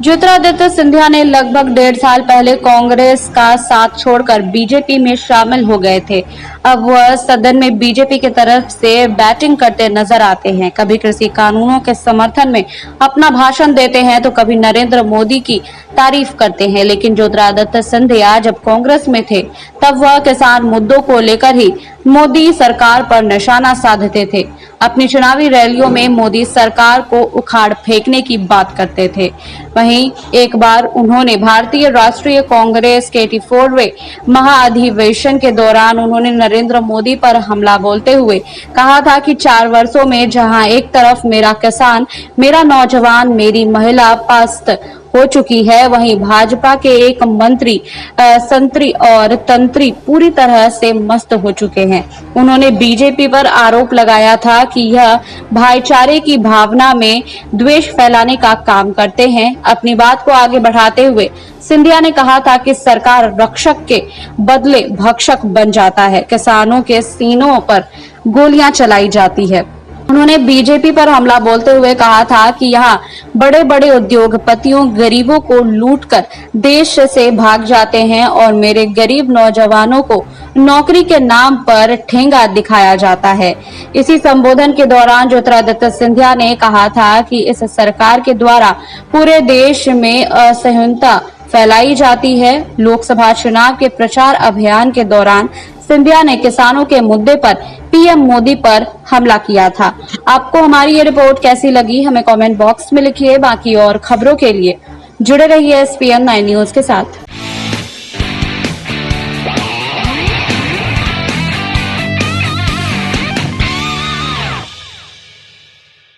ज्योतिरादित्य सिंधिया ने लगभग 1.5 साल पहले कांग्रेस का साथ छोड़कर बीजेपी में शामिल हो गए थे। अब वह सदन में बीजेपी की तरफ से बैटिंग करते नजर आते हैं। कभी कृषि कानूनों के समर्थन में अपना भाषण देते हैं तो कभी नरेंद्र मोदी की तारीफ करते हैं। लेकिन ज्योतिरादित्य सिंधिया जब कांग्रेस में थे तब वह किसान मुद्दों को लेकर ही मोदी सरकार पर निशाना साधते थे। अपनी चुनावी रैलियों में मोदी सरकार को उखाड़ फेंकने की बात करते थे। वहीं एक बार उन्होंने भारतीय राष्ट्रीय कांग्रेस के 84वें महाअधिवेशन के दौरान उन्होंने नरेंद्र मोदी पर हमला बोलते हुए कहा था कि 4 वर्षों में जहां एक तरफ मेरा किसान, मेरा नौजवान, मेरी महिला पस्त हो चुकी है, वहीं भाजपा के एक मंत्री संतरी और तंत्री पूरी तरह से मस्त हो चुके हैं। उन्होंने बीजेपी पर आरोप लगाया था कि यह भाईचारे की भावना में द्वेष फैलाने का काम करते हैं। अपनी बात को आगे बढ़ाते हुए सिंधिया ने कहा था कि सरकार रक्षक के बदले भक्षक बन जाता है, किसानों के सीनों पर गोलियां चलाई जाती है। उन्होंने बीजेपी पर हमला बोलते हुए कहा था कि यहाँ बड़े बड़े उद्योगपतियों गरीबों को लूटकर देश से भाग जाते हैं और मेरे गरीब नौजवानों को नौकरी के नाम पर ठेंगा दिखाया जाता है। इसी संबोधन के दौरान ज्योतिरादित्य सिंधिया ने कहा था कि इस सरकार के द्वारा पूरे देश में असहिष्णुता फैलाई जाती है। लोकसभा चुनाव के प्रचार अभियान के दौरान सिंधिया ने किसानों के मुद्दे पर पीएम मोदी पर हमला किया था। आपको हमारी ये रिपोर्ट कैसी लगी, हमें कमेंट बॉक्स में लिखिए। बाकी और खबरों के लिए जुड़े रहिए SPN 9 न्यूज के साथ।